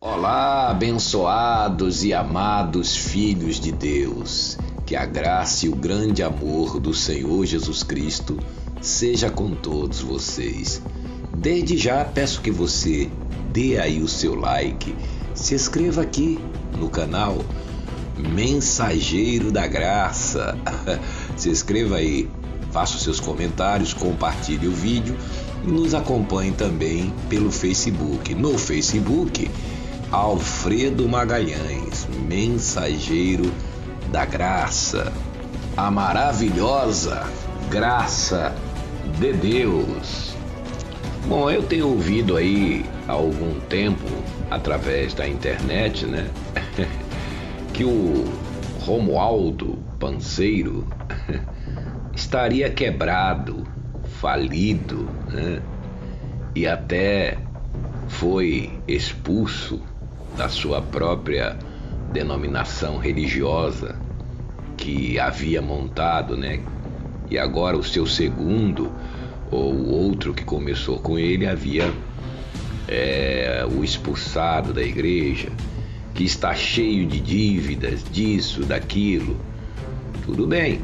Olá, abençoados e amados filhos de Deus, que a graça e o grande amor do Senhor Jesus Cristo seja com todos vocês. Desde já peço que você dê aí o seu like, se inscreva aqui no canal Mensageiro da Graça, se inscreva aí, faça os seus comentários, compartilhe o vídeo e nos acompanhe também pelo Facebook. No Facebook, Alfredo Magalhães, Mensageiro da Graça, a maravilhosa graça de Deus. Bom, eu tenho ouvido aí há algum tempo, através da internet, né, que o Romualdo Panseiro estaria quebrado, falido, né, e até foi expulso da sua própria denominação religiosa que havia montado, né? E agora o seu segundo, ou o outro que começou com ele, havia o expulsado da igreja, que está cheio de dívidas, disso, daquilo. Tudo bem.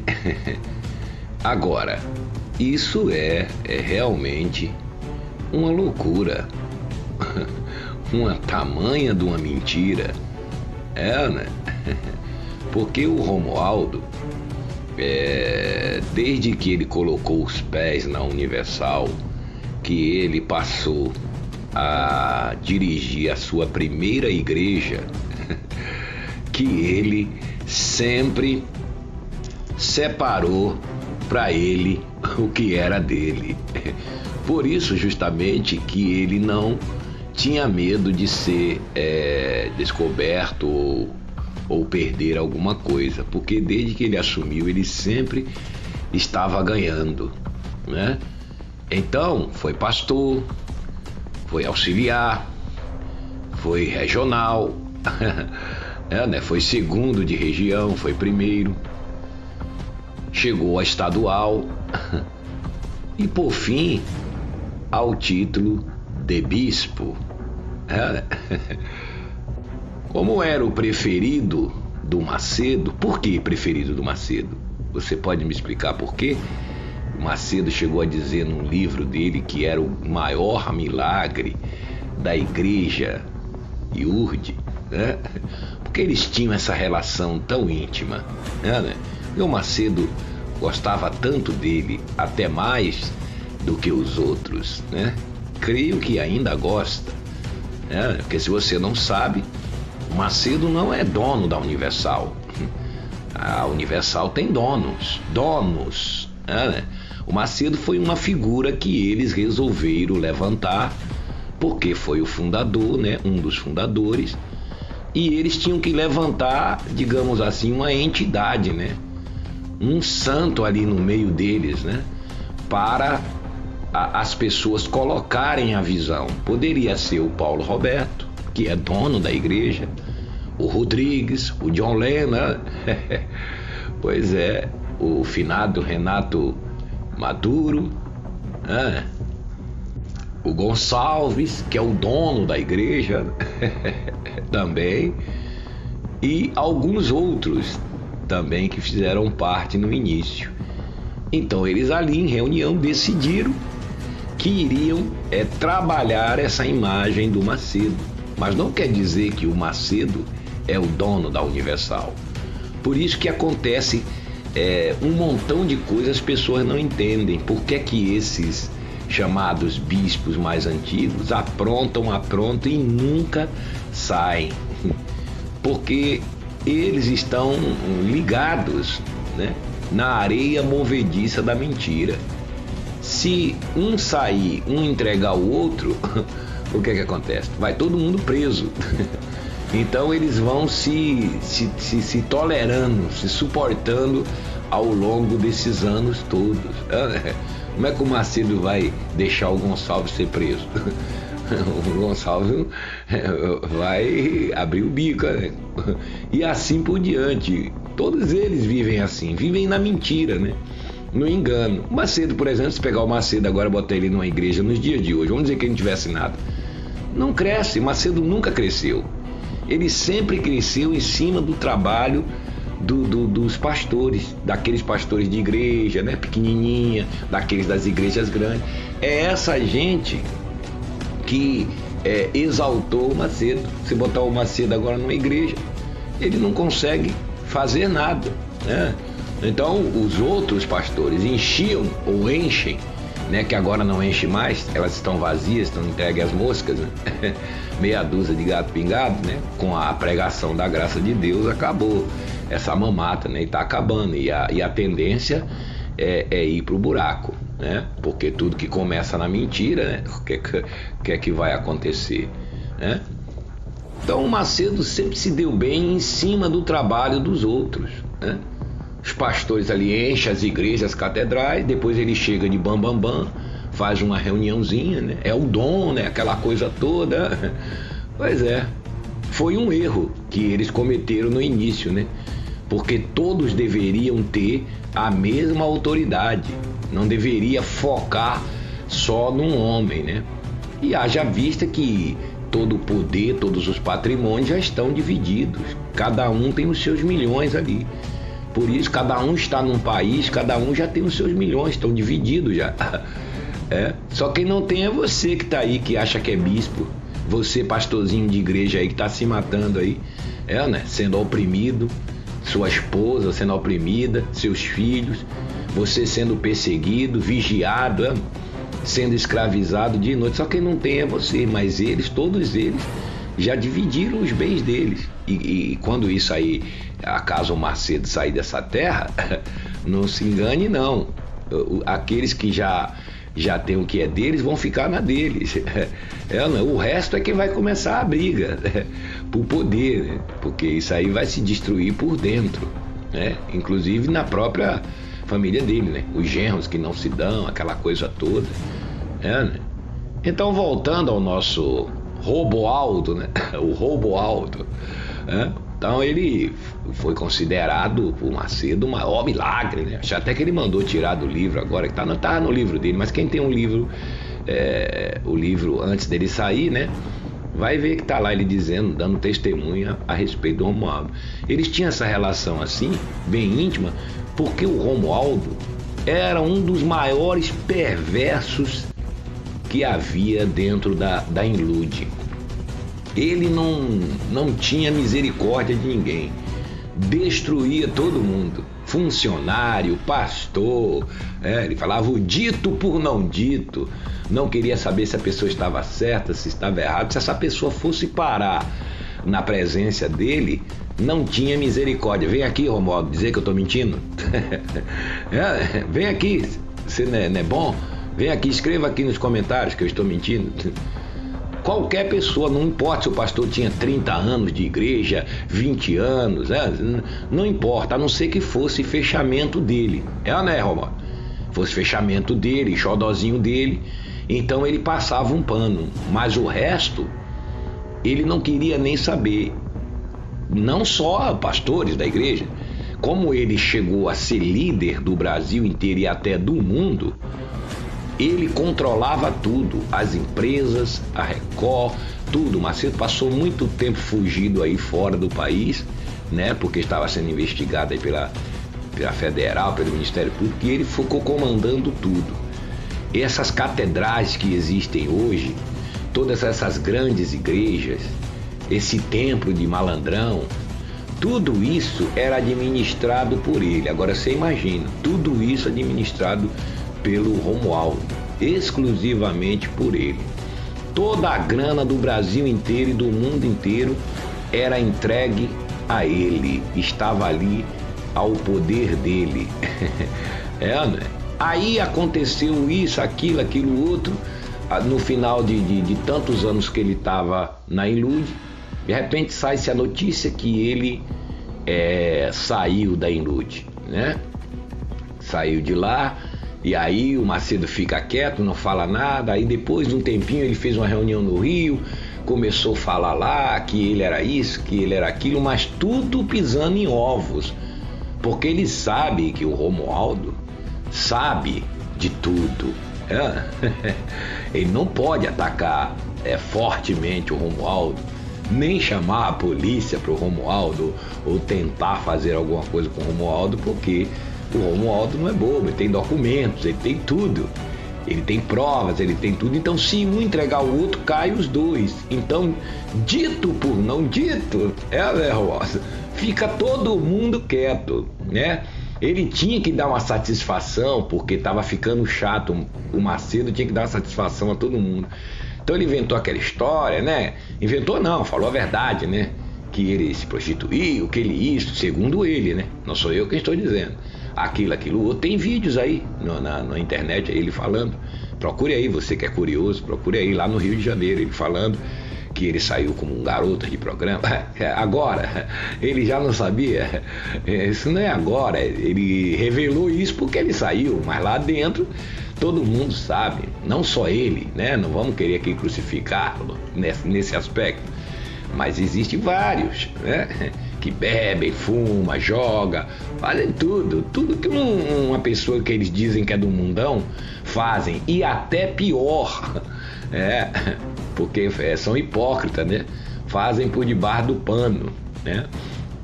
Agora, isso é realmente uma loucura. Uma tamanha de uma mentira, né? Porque o Romualdo, desde que ele colocou os pés na Universal, que ele passou a dirigir a sua primeira igreja, que ele sempre separou para ele o que era dele. Por isso, justamente, que ele não tinha medo de ser descoberto ou perder alguma coisa, porque desde que ele assumiu, ele sempre estava ganhando, né? Então, foi pastor, foi auxiliar, foi regional, né? Foi segundo de região, foi primeiro, chegou a estadual e, por fim, ao título de bispo. Como era o preferido do Macedo? Por que preferido do Macedo? Você pode me explicar por quê? O Macedo chegou a dizer num livro dele que era o maior milagre da igreja Iurde, né? Porque eles tinham essa relação tão íntima, né? E o Macedo gostava tanto dele, até mais do que os outros, né? Creio que ainda gosta, né? Porque se você não sabe, o Macedo não é dono da Universal. A Universal tem donos, né? O Macedo foi uma figura que eles resolveram levantar, porque foi o fundador, né? Um dos fundadores, e eles tinham que levantar, digamos assim, uma entidade, né? Um santo ali no meio deles, né? Para as pessoas colocarem a visão. Poderia ser o Paulo Roberto, que é dono da igreja, o Rodrigues, o John Lennon, pois é, o finado Renato Maduro, né? O Gonçalves, que é o dono da igreja também, e alguns outros também que fizeram parte no início. Então eles ali em reunião decidiram que iriam trabalhar essa imagem do Macedo. Mas não quer dizer que o Macedo é o dono da Universal. Por isso que acontece um montão de coisas, as pessoas não entendem. Por que é que esses chamados bispos mais antigos aprontam e nunca saem? Porque eles estão ligados, né, na areia movediça da mentira. Se um sair, um entregar o outro, o que é que acontece? Vai todo mundo preso. Então eles vão se tolerando, se suportando ao longo desses anos todos. Como é que o Macedo vai deixar o Gonçalves ser preso? O Gonçalves vai abrir o bico, né? E assim por diante. Todos eles vivem assim, vivem na mentira, né? No engano. O Macedo, por exemplo, se pegar o Macedo agora e botar ele numa igreja nos dias de hoje, vamos dizer que ele não tivesse nada, Não cresce. Macedo nunca cresceu. Ele sempre cresceu em cima do trabalho dos pastores, daqueles pastores de igreja, né, pequenininha, daqueles das igrejas grandes. É essa gente que exaltou o Macedo. Se botar o Macedo agora numa igreja, ele não consegue fazer nada, né? Então os outros pastores enchiam ou enchem, né, que agora não enche mais, elas estão vazias, estão entregues às moscas, né? Meia dúzia de gato pingado, né? Com a pregação da graça de Deus acabou essa mamata, né? E está acabando, e a tendência é ir para o buraco, né? Porque tudo que começa na mentira, né? O que é que vai acontecer, né? Então o Macedo sempre se deu bem em cima do trabalho dos outros, né? Os pastores ali enchem as igrejas, as catedrais, depois ele chega de bam, faz uma reuniãozinha, né? É o dom, né? Aquela coisa toda. Pois é, foi um erro que eles cometeram no início, né? Porque todos deveriam ter a mesma autoridade, não deveria focar só num homem, né? E haja vista que todo o poder, todos os patrimônios já estão divididos, cada um tem os seus milhões ali. Por isso, cada um está num país, cada um já tem os seus milhões, estão divididos já. Só quem não tem é você que está aí, que acha que é bispo. Você, pastorzinho de igreja aí, que está se matando aí, né? Sendo oprimido, sua esposa sendo oprimida, seus filhos, você sendo perseguido, vigiado, sendo escravizado de noite. Só quem não tem é você, mas eles, todos eles, já dividiram os bens deles. E quando isso aí, acaso o Macedo sair dessa terra, não se engane não, aqueles que já tem o que é deles vão ficar na deles. O resto é que vai começar a briga, por poder, né? Porque isso aí vai se destruir por dentro, né? Inclusive na própria família dele, né? Os genros que não se dão, aquela coisa toda, né? Então, voltando ao nosso Roboaldo, né? O Roboaldo, né? Então ele foi considerado por Macedo o maior milagre, né? Acho até que ele mandou tirar do livro agora, que tá no livro dele, mas quem tem um livro, o livro antes dele sair, né? Vai ver que tá lá ele dizendo, dando testemunha a respeito do Romualdo. Eles tinham essa relação assim, bem íntima, porque o Romualdo era um dos maiores perversos que havia dentro da Enlude. Ele não tinha misericórdia de ninguém, destruía todo mundo, funcionário, pastor, ele falava o dito por não dito, não queria saber se a pessoa estava certa, se estava errada. Se essa pessoa fosse parar na presença dele, não tinha misericórdia. Vem aqui, Romualdo, dizer que eu estou mentindo. Vem aqui, você não é bom? Vem aqui, escreva aqui nos comentários que eu estou mentindo. Qualquer pessoa, não importa se o pastor tinha 30 anos de igreja, 20 anos, não importa, a não ser que fosse fechamento dele. Né, Romualdo? Fosse fechamento dele, xodozinho dele, então ele passava um pano, mas o resto ele não queria nem saber. Não só pastores da igreja, como ele chegou a ser líder do Brasil inteiro e até do mundo, ele controlava tudo, as empresas, a Record, tudo. Macedo passou muito tempo fugido aí fora do país, né? Porque estava sendo investigado aí pela Federal, pelo Ministério Público, e ele ficou comandando tudo. Essas catedrais que existem hoje, todas essas grandes igrejas, esse templo de Malandrão, tudo isso era administrado por ele. Agora você imagina, tudo isso administrado pelo Romualdo, exclusivamente por ele. Toda a grana do Brasil inteiro e do mundo inteiro era entregue a ele, estava ali ao poder dele. Né? Aí aconteceu isso, aquilo outro, no final de tantos anos que ele estava na Enlude, de repente sai-se a notícia que ele saiu da Enlude, né? Saiu de lá. E aí o Macedo fica quieto, não fala nada. Aí depois de um tempinho ele fez uma reunião no Rio, começou a falar lá que ele era isso, que ele era aquilo, mas tudo pisando em ovos, porque ele sabe que o Romualdo sabe de tudo. Ele não pode atacar fortemente o Romualdo, nem chamar a polícia para o Romualdo ou tentar fazer alguma coisa com o Romualdo, porque o Romualdo não é bobo, ele tem documentos, ele tem tudo, ele tem provas, ele tem tudo. Então, se um entregar o outro, cai os dois. Então, dito por não dito, Romualdo, fica todo mundo quieto, né? Ele tinha que dar uma satisfação, porque estava ficando chato. O Macedo tinha que dar uma satisfação a todo mundo. Então ele inventou aquela história, né? Inventou não, falou a verdade, né? Que ele se prostituiu, que ele isso, segundo ele, né? Não sou eu quem estou dizendo. Aquilo outro. Tem vídeos aí na internet, ele falando. Procure aí, você que é curioso, procure aí lá no Rio de Janeiro, ele falando que ele saiu como um garoto de programa. Agora, ele já não sabia. Isso não é agora, ele revelou isso porque ele saiu, mas lá dentro todo mundo sabe, não só ele, né? Não vamos querer aqui crucificá-lo nesse aspecto, mas existem vários, né? Que bebem, fuma, joga, fazem tudo que uma pessoa que eles dizem que é do mundão fazem, e até pior, porque são hipócritas, né? Fazem por debaixo do pano, né?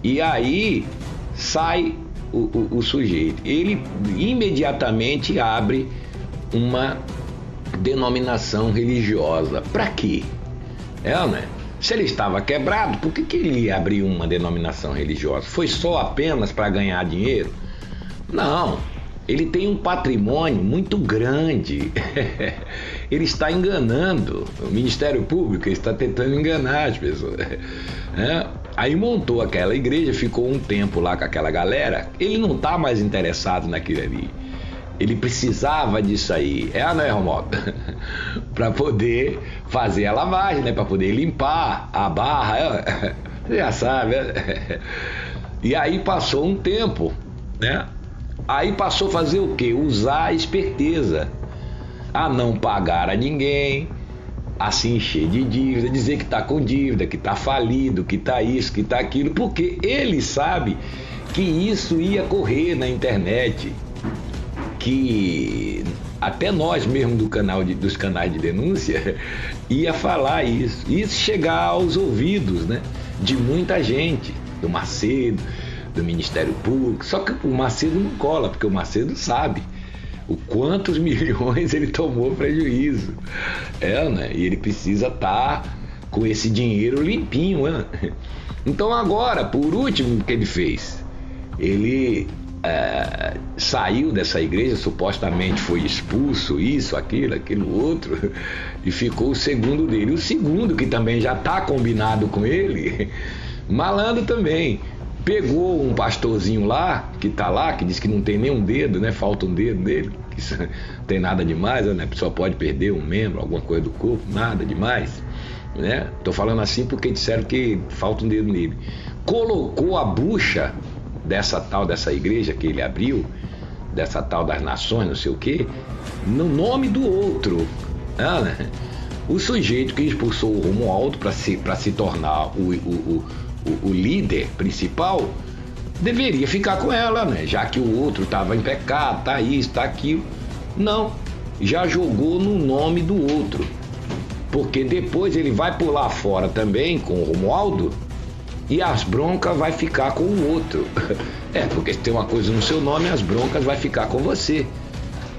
E aí sai o sujeito, ele imediatamente abre uma denominação religiosa. Para quê? Né? Se ele estava quebrado, por que ele ia abrir uma denominação religiosa? Foi só apenas para ganhar dinheiro? Não, ele tem um patrimônio muito grande. Ele está enganando o Ministério Público, ele está tentando enganar as pessoas. Aí montou aquela igreja, ficou um tempo lá com aquela galera. Ele não está mais interessado naquilo ali. Ele precisava disso aí, não é, Romualdo? Para poder fazer a lavagem, né? Para poder limpar a barra, você já sabe, né? E aí passou um tempo, né? Aí passou a fazer o quê? Usar a esperteza, a não pagar a ninguém, a se encher de dívida, dizer que está com dívida, que está falido, que está isso, que está aquilo, porque ele sabe que isso ia correr na internet, que até nós mesmo dos canais de denúncia ia falar isso chegar aos ouvidos, né, de muita gente, do Macedo, do Ministério Público. Só que o Macedo não cola, porque o Macedo sabe o quantos milhões ele tomou prejuízo, né? E ele precisa estar com esse dinheiro limpinho, né? Então agora, por último, o que ele fez? Ele saiu dessa igreja, supostamente foi expulso, isso, aquilo outro, e ficou o segundo dele. O segundo, que também já está combinado com ele, malandro também, pegou um pastorzinho lá, que está lá, que diz que não tem nem um dedo, né? Falta um dedo dele, que isso não tem nada demais, né? A pessoa pode perder um membro, alguma coisa do corpo, nada demais, né? Tô falando assim porque disseram que falta um dedo nele. Colocou a bucha dessa igreja que ele abriu, dessa tal das nações, não sei o que, no nome do outro, né? O sujeito que expulsou o Romualdo para se tornar o líder principal deveria ficar com ela, né? Já que o outro estava em pecado, tá isso, tá aquilo. Não, já jogou no nome do outro, porque depois ele vai pular fora também com o Romualdo e as broncas vai ficar com o outro. Porque se tem uma coisa no seu nome, as broncas vai ficar com você.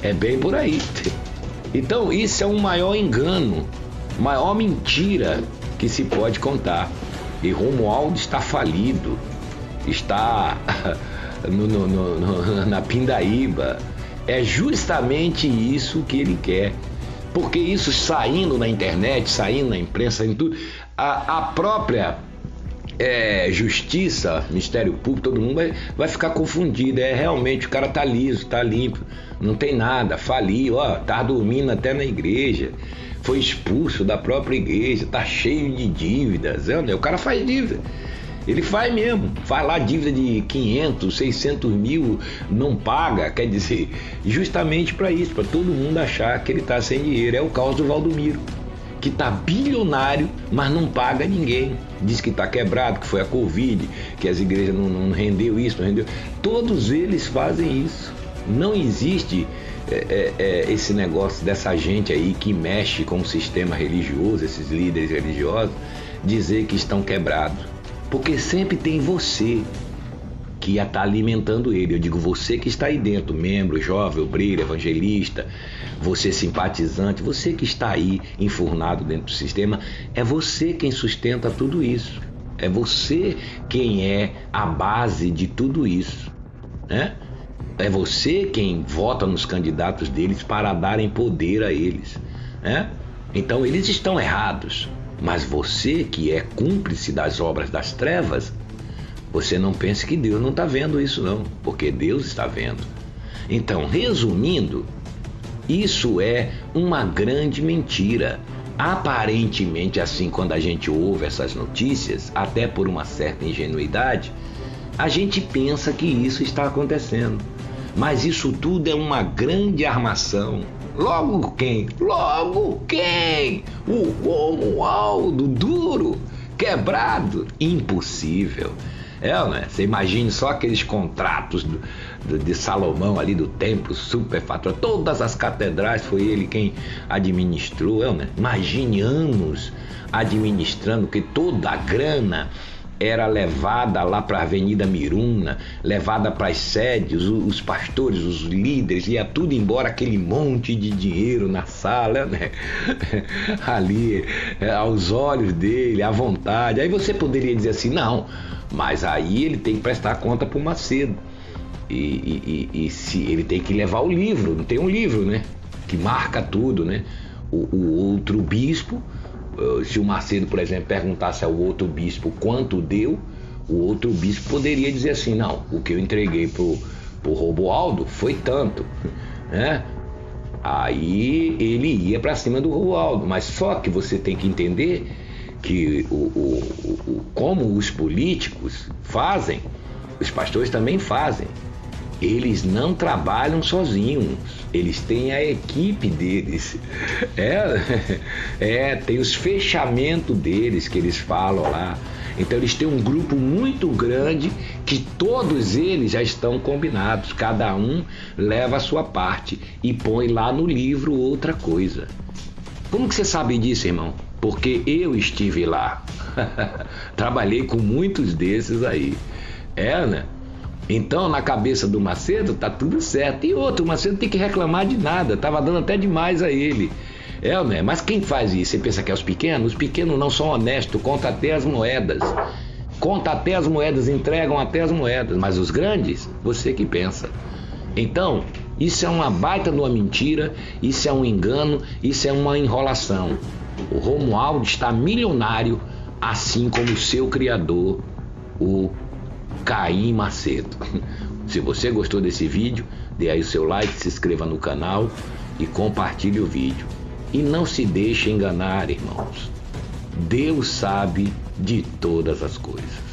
É bem por aí. Então isso é um maior engano, maior mentira que se pode contar. E Romualdo está falido, está na pindaíba. É justamente isso que ele quer. Porque isso saindo na internet, saindo na imprensa, saindo tudo, a própria justiça, Ministério Público, todo mundo vai ficar confundido. Realmente o cara tá liso, tá limpo, não tem nada, faliu, tá dormindo até na igreja, foi expulso da própria igreja, tá cheio de dívidas. O cara faz dívida, ele faz mesmo, faz lá dívida de 500, 600 mil, não paga, quer dizer, justamente para isso, para todo mundo achar que ele tá sem dinheiro. É o caso do Valdomiro, que tá bilionário, mas não paga ninguém. Diz que tá quebrado, que foi a Covid, que as igrejas não rendeu isso, não rendeu. Todos eles fazem isso. Não existe esse negócio dessa gente aí que mexe com o sistema religioso, esses líderes religiosos, dizer que estão quebrados. Porque sempre tem você que ia estar alimentando ele. Eu digo você que está aí dentro, membro, jovem, obreiro, evangelista, você simpatizante, você que está aí enfurnado dentro do sistema, é você quem sustenta tudo isso. É você quem é a base de tudo isso, né? É você quem vota nos candidatos deles para darem poder a eles, né? Então eles estão errados, mas você que é cúmplice das obras das trevas, você não pense que Deus não está vendo isso não, porque Deus está vendo. Então, resumindo, isso é uma grande mentira. Aparentemente, assim, quando a gente ouve essas notícias, até por uma certa ingenuidade, a gente pensa que isso está acontecendo. Mas isso tudo é uma grande armação. Logo quem? Logo quem? O Romualdo, duro, quebrado, impossível. Né? Você imagine só aqueles contratos de Salomão ali do templo, superfaturado, todas as catedrais foi ele quem administrou, né? Imagine anos administrando, que toda a grana era levada lá para a Avenida Miruna, levada para as sedes, os pastores, os líderes, ia tudo embora, aquele monte de dinheiro na sala, né? Ali, aos olhos dele, à vontade. Aí você poderia dizer assim, não, mas aí ele tem que prestar conta para o Macedo. E se ele tem que levar o livro, não tem um livro, né? Que marca tudo, né? O outro bispo, se o Macedo, por exemplo, perguntasse ao outro bispo quanto deu, o outro bispo poderia dizer assim, não, o que eu entreguei pro Romualdo foi tanto, né? Aí ele ia para cima do Romualdo, mas só que você tem que entender que como os políticos fazem, os pastores também fazem. Eles não trabalham sozinhos, eles têm a equipe deles. Tem os fechamentos deles que eles falam lá. Então eles têm um grupo muito grande que todos eles já estão combinados. Cada um leva a sua parte e põe lá no livro outra coisa. Como que você sabe disso, irmão? Porque eu estive lá. Trabalhei com muitos desses aí. Né? Então, na cabeça do Macedo, tá tudo certo. E outro, o Macedo tem que reclamar de nada, tava dando até demais a ele. Né? Mas quem faz isso? Você pensa que é os pequenos? Os pequenos não são honestos, conta até as moedas. Conta até as moedas, entregam até as moedas. Mas os grandes, você que pensa. Então, isso é uma baita de uma mentira, isso é um engano, isso é uma enrolação. O Romualdo está milionário, assim como o seu criador, o Caim Macedo. Se você gostou desse vídeo, dê aí o seu like, se inscreva no canal e compartilhe o vídeo. E não se deixe enganar, irmãos. Deus sabe de todas as coisas.